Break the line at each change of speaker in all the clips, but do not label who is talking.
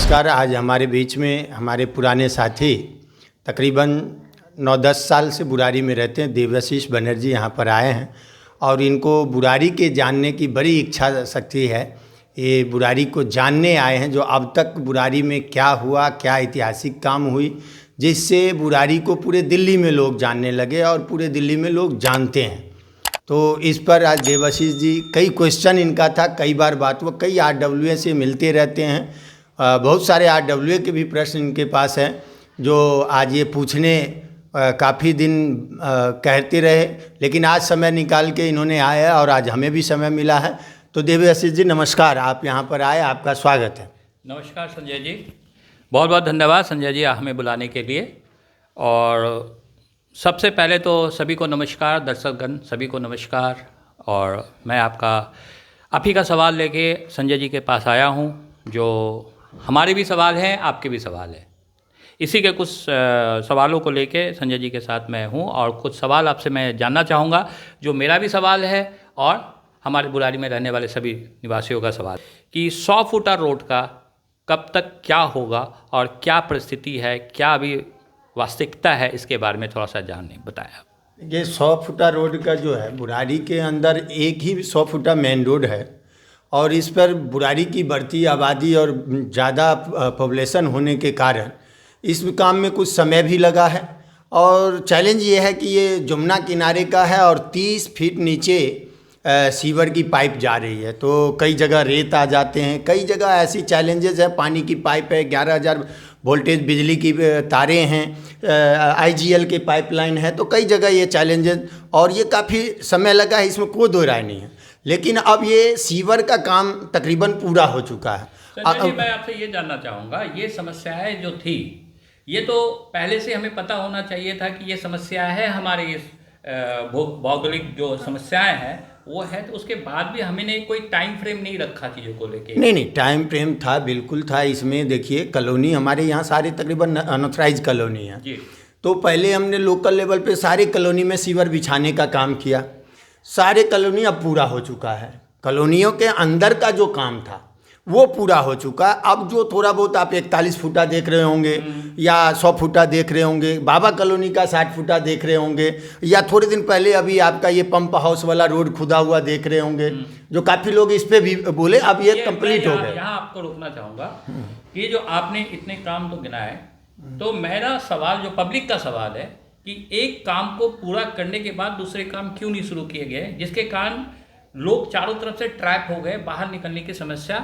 नमस्कार। आज हमारे बीच में हमारे पुराने साथी तकरीबन 9-10 साल से बुराड़ी में रहते हैं, देवाशीष बनर्जी यहाँ पर आए हैं और इनको बुराड़ी के जानने की बड़ी इच्छा शक्ति है। ये बुराड़ी को जानने आए हैं, जो अब तक बुराड़ी में क्या हुआ, क्या ऐतिहासिक काम हुई, जिससे बुराड़ी को पूरे दिल्ली में लोग जानने लगे और पूरे दिल्ली में लोग जानते हैं। तो इस पर आज देवाशीष जी, कई क्वेश्चन इनका था, कई बार बात हुआ, कई RWA से मिलते रहते हैं, बहुत सारे RWA के भी प्रश्न इनके पास हैं जो आज ये पूछने काफ़ी दिन कहते रहे, लेकिन आज समय निकाल के इन्होंने आया और आज हमें भी समय मिला है। तो देवाशीष जी नमस्कार, आप यहाँ पर आए, आपका स्वागत है।
नमस्कार संजय जी, बहुत बहुत धन्यवाद संजय जी हमें बुलाने के लिए। और सबसे पहले तो सभी को नमस्कार, दर्शकगण सभी को नमस्कार। और मैं आप ही का सवाल लेके संजय जी के पास आया हूँ, जो हमारे भी सवाल हैं, आपके भी सवाल हैं। इसी के कुछ सवालों को लेके संजय जी के साथ मैं हूँ और कुछ सवाल आपसे मैं जानना चाहूँगा, जो मेरा भी सवाल है और हमारे बुराड़ी में रहने वाले सभी निवासियों का सवाल, कि 100 फुटा रोड का कब तक क्या होगा और क्या परिस्थिति है, क्या अभी वास्तविकता है, इसके बारे में थोड़ा सा जानने बताया।
ये 100 फुटा रोड का जो है, बुराड़ी के अंदर एक ही 100 फुटा मेन रोड है और इस पर बुराड़ी की बढ़ती आबादी और ज़्यादा पॉपुलेशन होने के कारण इस काम में कुछ समय भी लगा है। और चैलेंज ये है कि ये जमुना किनारे का है और 30 फीट नीचे सीवर की पाइप जा रही है, तो कई जगह रेत आ जाते हैं, कई जगह ऐसी चैलेंजेस है, पानी की पाइप है, 11,000 वोल्टेज बिजली की तारें हैं, IGL के पाइपलाइन है, तो कई जगह ये चैलेंजेस और ये काफ़ी समय लगा है, इसमें कोई दो राय नहीं है। लेकिन अब ये सीवर का काम तकरीबन पूरा हो चुका है।
संजय जी, मैं आपसे ये जानना चाहूँगा, ये समस्याएं जो थी, ये तो पहले से हमें पता होना चाहिए था कि ये समस्या है, हमारे इस भौगोलिक जो समस्याएं हैं वो है, तो उसके बाद भी हमने कोई टाइम फ्रेम नहीं रखा चीज़ों को लेके?
नहीं, टाइम फ्रेम था, बिल्कुल था। इसमें देखिए, कॉलोनी हमारे यहाँ सारे तकरीबन अनऑथराइज कॉलोनी है जी। तो पहले हमने लोकल लेवल पे सारे कॉलोनी में सीवर बिछाने का काम किया, सारे कॉलोनी अब पूरा हो चुका है। कॉलोनियों के अंदर का जो काम था वो पूरा हो चुका है। अब जो थोड़ा बहुत आप 41 फुटा देख रहे होंगे या 100 फुटा देख रहे होंगे, बाबा कॉलोनी का 60 फुटा देख रहे होंगे, या थोड़े दिन पहले अभी आपका ये पंप हाउस वाला रोड खुदा हुआ देख रहे होंगे, जो काफ़ी लोग इस पे भी बोले, अब ये कंप्लीट हो गए।
यहाँ आपको रोकना चाहूँगा कि जो आपने इतने काम तो गिनाए, तो मेरा सवाल, जो पब्लिक का सवाल है, कि एक काम को पूरा करने के बाद दूसरे काम क्यों नहीं शुरू किए गए, जिसके कारण लोग चारों तरफ से ट्रैप हो गए, बाहर निकलने की समस्या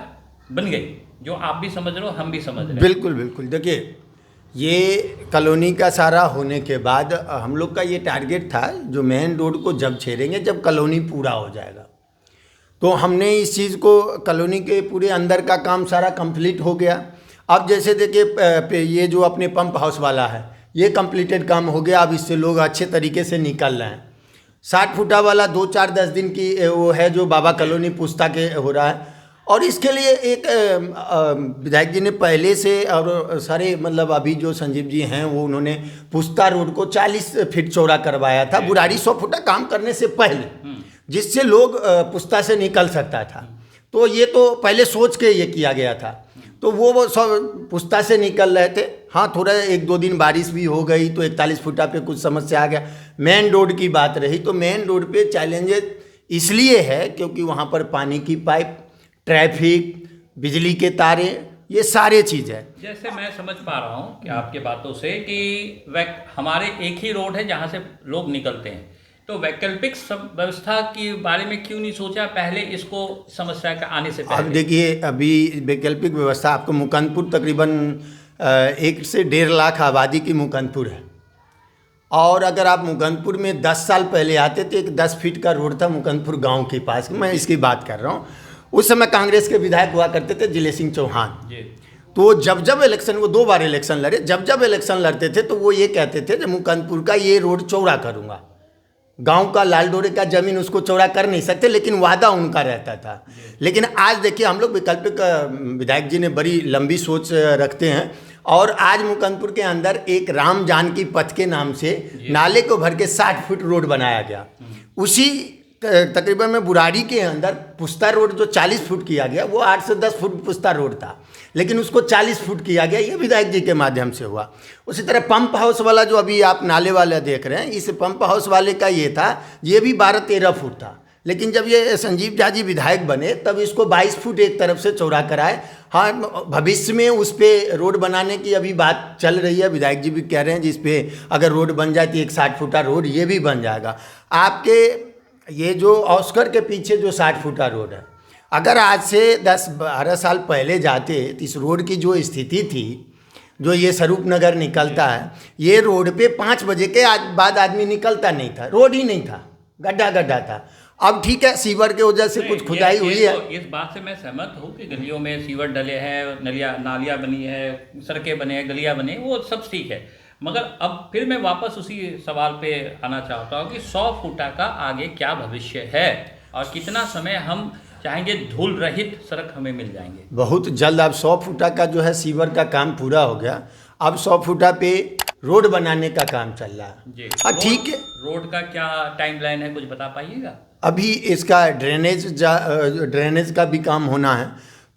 बन गई, जो आप भी समझ रहे हो, हम भी समझ रहे हैं।
बिल्कुल बिल्कुल। देखिए, ये कॉलोनी का सारा होने के बाद हम लोग का ये टारगेट था, जो मेन रोड को जब छेड़ेंगे, जब कॉलोनी पूरा हो जाएगा, तो हमने इस चीज़ को, कॉलोनी के पूरे अंदर का काम सारा कंप्लीट हो गया। अब जैसे देखिए, ये जो अपने पंप हाउस वाला है, ये कंप्लीटेड काम हो गया, अब इससे लोग अच्छे तरीके से निकल रहे हैं। 60 फुटा वाला 2-4-10 दिन की वो है, जो बाबा कॉलोनी पुस्ता के हो रहा है। और इसके लिए एक विधायक जी ने पहले से, और सारे मतलब अभी जो संजीव जी हैं, वो उन्होंने पुस्ता रोड को 40 फीट चौड़ा करवाया था बुराड़ी 100 फुटा काम करने से पहले, जिससे लोग पुस्ता से निकल सकता था। तो ये तो पहले सोच के ये किया गया था, तो वो सब पुस्ता से निकल रहे थे। हाँ, थोड़ा 1-2 दिन बारिश भी हो गई तो 41 फुटा पे कुछ समस्या आ गया। मेन रोड की बात रही तो मेन रोड पे चैलेंजेस इसलिए है क्योंकि वहाँ पर पानी की पाइप, ट्रैफिक, बिजली के तारे, ये सारे चीज़ है।
जैसे मैं समझ पा रहा हूँ कि आपके बातों से कि हमारे एक ही रोड है जहाँ से लोग निकलते हैं, तो वैकल्पिक व्यवस्था के बारे में क्यों नहीं सोचा पहले, इसको समस्या का आने से पहले?
अब देखिए, अभी वैकल्पिक व्यवस्था आपको, मुकंदपुर तकरीबन 1 से 1.5 लाख आबादी की मुकंदपुर है, और अगर आप मुकंदपुर में 10 साल पहले आते थे, एक 10 फीट का रोड था मुकंदपुर गांव के पास, मैं इसकी बात कर रहा हूँ। उस समय कांग्रेस के विधायक हुआ करते थे जिले सिंह चौहान। तो जब इलेक्शन, वो 2 बार इलेक्शन लड़े, जब इलेक्शन लड़ते थे तो वो ये कहते थे कि मुकंदपुर का ये रोड चौड़ा करूँगा। गांव का लाल डोरे का जमीन उसको चौड़ा कर नहीं सकते, लेकिन वादा उनका रहता था। लेकिन आज देखिए, हम लोग वैकल्पिक, विधायक जी ने बड़ी लंबी सोच रखते हैं, और आज मुकंदपुर के अंदर एक राम जानकी पथ के नाम से नाले को भर के 60 फुट रोड बनाया गया। उसी तकरीबन में बुराड़ी के अंदर पुस्ता रोड जो 40 फुट किया गया, वो 8 से 10 फुट पुस्ता रोड था, लेकिन उसको 40 फुट किया गया, ये विधायक जी के माध्यम से हुआ। उसी तरह पंप हाउस वाला जो अभी आप नाले वाला देख रहे हैं, इस पंप हाउस वाले का ये था, ये भी 12-13 फुट था, लेकिन जब ये संजीव झा जी विधायक बने तब इसको 22 फुट एक तरफ से चौड़ा कराए। हाँ, भविष्य में उस पर रोड बनाने की अभी बात चल रही है, विधायक जी भी कह रहे हैं जिस पे अगर रोड बन जाए तो एक 60 फुटा रोड ये भी बन जाएगा। आपके ये जो ऑस्कर के पीछे जो 60 फुटा रोड है, अगर आज से 10-12 साल पहले जाते तो इस रोड की जो स्थिति थी, जो ये स्वरूप नगर निकलता है, ये रोड पे 5 बजे के बाद आदमी निकलता नहीं था, रोड ही नहीं था, गड्ढा गड्ढा था। अब ठीक है, सीवर के वजह से कुछ खुदाई हुई है।
तो इस बात से मैं सहमत हूँ कि गलियों में सीवर डले हैं, नालियाँ बनी है, सड़कें बने हैं, गलियाँ बने, वो सब ठीक है, मगर अब फिर मैं वापस उसी सवाल पे आना चाहता हूँ कि 100 फुटा का आगे क्या भविष्य है और कितना समय हम चाहेंगे धूल रहित सड़क हमें मिल जाएंगे।
बहुत जल्द अब 100 फुटा का जो है सीवर का काम पूरा हो गया, अब 100 फुटा पे रोड बनाने का काम चल रहा है
जी।
हाँ ठीक है।
रोड का क्या टाइमलाइन है, कुछ बता पाइएगा?
अभी इसका ड्रेनेज का भी काम होना है,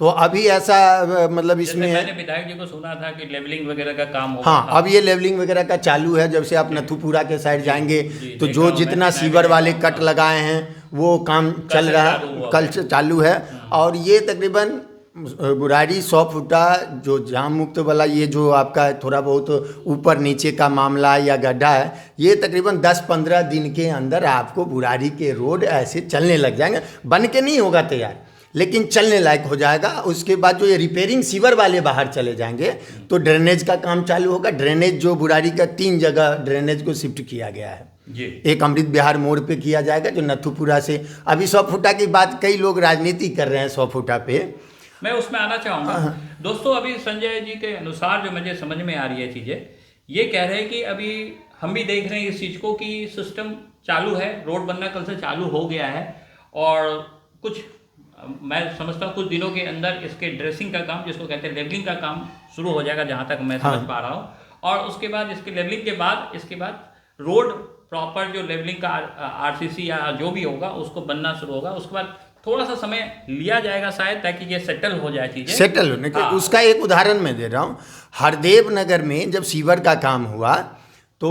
तो अभी ऐसा मतलब इसमें
मैंने विधायक जी को सुना था कि लेवलिंग वगैरह का काम होगा।
हाँ, अब ये लेवलिंग वगैरह का चालू है। जब से आप नथुपुरा के साइड जाएंगे तो जो जितना सीवर वाले कट लगाए हैं वो काम चल रहा है, कल से चालू है। और ये तकरीबन बुराड़ी 100 फुटा जो जाम मुक्त वाला, ये जो आपका थोड़ा बहुत ऊपर नीचे का मामला या गड्ढा है, ये तकरीबन 10-15 दिन के अंदर आपको बुराड़ी के रोड ऐसे चलने लग जाएंगे। बन के नहीं होगा तैयार, लेकिन चलने लायक हो जाएगा। उसके बाद जो ये रिपेयरिंग सीवर वाले बाहर चले जाएंगे तो ड्रेनेज का काम चालू होगा। ड्रेनेज जो बुराड़ी का 3 जगह ड्रेनेज को शिफ्ट किया गया है
जी।
एक अमृत बिहार मोड़ पे किया जाएगा, जो नथुपुरा से अभी 100 फुटा की बात, कई लोग राजनीति कर रहे हैं 100 फुटा पे,
मैं उसमें आना चाहूँगा। दोस्तों, अभी संजय जी के अनुसार जो मुझे समझ में आ रही है चीज़ें, ये कह रहे हैं कि अभी हम भी देख रहे हैं इस चीज़ को कि सिस्टम चालू है, रोड बनना कल से चालू हो गया है और कुछ मैं समझता हूँ कुछ दिनों के अंदर इसके ड्रेसिंग का काम, जिसको कहते हैं लेवलिंग का काम शुरू हो जाएगा, जहाँ तक मैं समझ पा रहा हूँ। और उसके बाद इसके लेवलिंग के बाद इसके बाद रोड प्रॉपर जो लेवलिंग का आरसीसी या जो भी होगा उसको बनना शुरू होगा। उसके बाद थोड़ा सा समय लिया जाएगा शायद, ताकि ये सेटल हो जाए चीज़ें।
सेटल होने के उसका एक उदाहरण मैं दे रहा हूँ। हरदेव नगर में जब सीवर का काम हुआ तो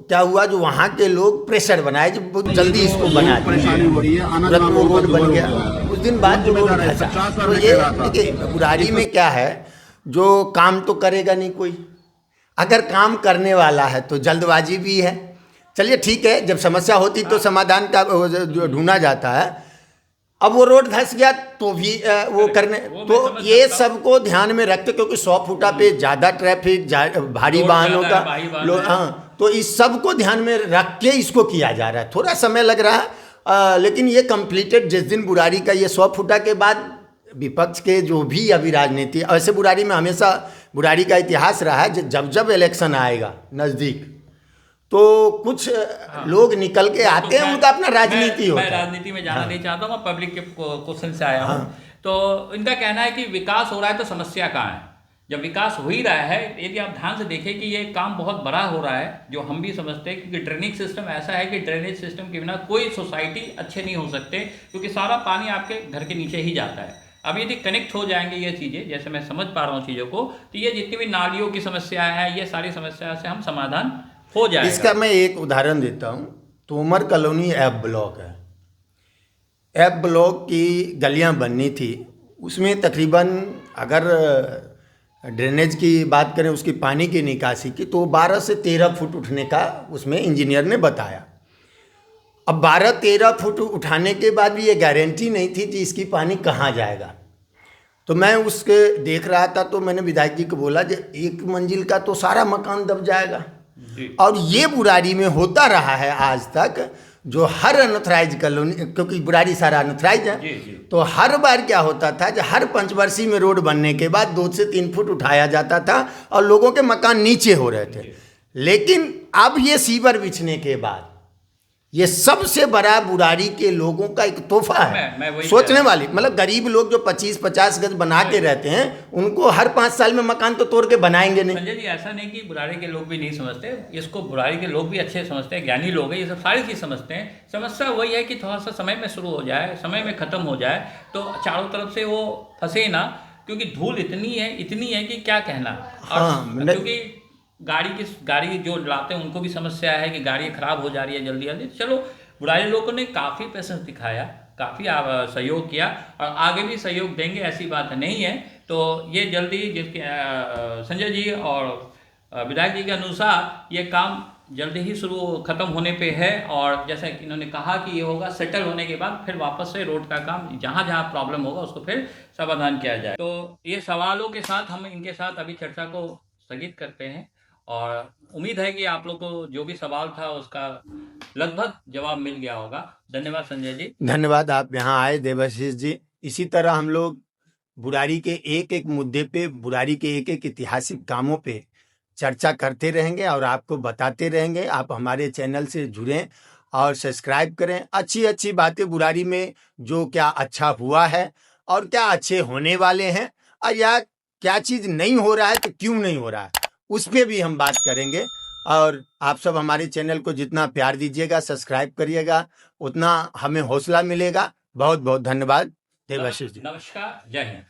क्या हुआ, जो वहाँ के लोग प्रेशर बनाए जो बहुत जल्दी इसको बना दिया, रोड बन गया। उस दिन बाद जो रोड फंसा, तो ये देखिए बुराड़ी में क्या है, जो काम तो करेगा नहीं कोई, अगर काम करने वाला है तो जल्दबाजी भी है। चलिए ठीक है, जब समस्या होती तो समाधान का ढूंढा जाता है। अब वो रोड धंस गया तो भी वो करने, तो ये सबको ध्यान में रखते, क्योंकि 100 फुटा पे ज़्यादा ट्रैफिक, भारी वाहनों का हाँ, तो इस सब को ध्यान में रख के इसको किया जा रहा है। थोड़ा समय लग रहा है, लेकिन ये कंप्लीटेड जिस दिन बुराड़ी का ये 100 फुटा के बाद विपक्ष के जो भी अभी राजनीति, ऐसे बुराड़ी में हमेशा बुराड़ी का इतिहास रहा है, जब जब इलेक्शन आएगा नज़दीक तो कुछ लोग निकल के आते हैं, उनका अपना राजनीति होता है।
मैं राजनीति में जाना नहीं चाहता हूँ, मैं पब्लिक के क्वेश्चन से आया हूँ। तो इनका कहना है कि विकास हो रहा है तो समस्या कहाँ है? जब विकास हो ही रहा है, यदि आप ध्यान से देखें कि ये काम बहुत बड़ा हो रहा है, जो हम भी समझते हैं, क्योंकि ड्रेनेज सिस्टम ऐसा है कि ड्रेनेज सिस्टम के बिना कोई सोसाइटी अच्छे नहीं हो सकते, क्योंकि सारा पानी आपके घर के नीचे ही जाता है। अब यदि कनेक्ट हो जाएंगे ये चीज़ें, जैसे मैं समझ पा रहा हूँ चीज़ों को, तो ये जितनी भी नालियों की समस्या है, ये सारी समस्या से हम समाधान हो जाएगा।
इसका मैं एक उदाहरण देता हूँ। तोमर कॉलोनी एफ ब्लॉक है, एफ ब्लॉक की गलियाँ बननी थी, उसमें तकरीबन अगर ड्रेनेज की बात करें, उसकी पानी की निकासी की, तो 12 से 13 फुट उठने का उसमें इंजीनियर ने बताया। अब 12-13 फुट उठाने के बाद भी ये गारंटी नहीं थी कि इसकी पानी कहाँ जाएगा। तो मैं उसके देख रहा था, तो मैंने विधायक जी को बोला कि 1 मंजिल का तो सारा मकान दब जाएगा। और ये बुराड़ी में होता रहा है आज तक, जो हर अनऑथराइज कॉलोनी, क्योंकि बुराड़ी सारा अनऑथराइज है, तो हर बार क्या होता था कि हर पंचवर्षीय में रोड बनने के बाद 2 से 3 फुट उठाया जाता था और लोगों के मकान नीचे हो रहे थे। लेकिन अब ये सीवर बिछने के बाद ये सबसे बड़ा बुराड़ी के लोगों का एक तोहफा
मैं
है
वही
सोचने वाली। मतलब गरीब लोग जो 25-50 गज बना के रहते हैं, उनको हर 5 साल में मकान तो तोड़ के बनाएंगे नहीं।
संजय जी, ऐसा नहीं कि बुराड़ी के लोग भी नहीं समझते, इसको बुराड़ी के लोग भी अच्छे समझते हैं, ज्ञानी लोग हैं, ये सब सारी चीज़ समझते हैं। समस्या वही है कि थोड़ा सा समय में शुरू हो जाए, समय में ख़त्म हो जाए तो चारों तरफ से वो फंसे ना, क्योंकि धूल इतनी है कि क्या कहना। और क्योंकि गाड़ी जो लाते हैं उनको भी समस्या है कि गाड़ी ख़राब हो जा रही है जल्दी जल्दी। चलो, बुराड़ी लोगों ने काफ़ी पेशेंस दिखाया, काफ़ी सहयोग किया और आगे भी सहयोग देंगे, ऐसी बात नहीं है। तो ये जल्दी जिसके संजय जी और विधायक जी के अनुसार ये काम जल्दी ही ख़त्म होने पे है। और जैसा कि इन्होंने कहा कि ये होगा सेटल होने के बाद फिर वापस से रोड का काम जहाँ जहाँ प्रॉब्लम होगा उसको फिर समाधान किया जाए। तो ये सवालों के साथ हम इनके साथ अभी चर्चा को स्थगित करते हैं और उम्मीद है कि आप लोग को जो भी सवाल था उसका लगभग जवाब मिल गया होगा। धन्यवाद संजय जी।
धन्यवाद, आप यहाँ आए देवाशीष जी। इसी तरह हम लोग बुराड़ी के एक एक मुद्दे पे, बुराड़ी के एक एक ऐतिहासिक कामों पे चर्चा करते रहेंगे और आपको बताते रहेंगे। आप हमारे चैनल से जुड़ें और सब्सक्राइब करें। अच्छी अच्छी बातें बुराड़ी में जो क्या अच्छा हुआ है और क्या अच्छे होने वाले हैं, और या क्या चीज़ नहीं हो रहा है तो क्यों नहीं हो रहा है, उस पर भी हम बात करेंगे। और आप सब हमारे चैनल को जितना प्यार दीजिएगा, सब्सक्राइब करिएगा, उतना हमें हौसला मिलेगा। बहुत बहुत धन्यवाद देवाशीष जी।
नमस्कार, जय हिंद।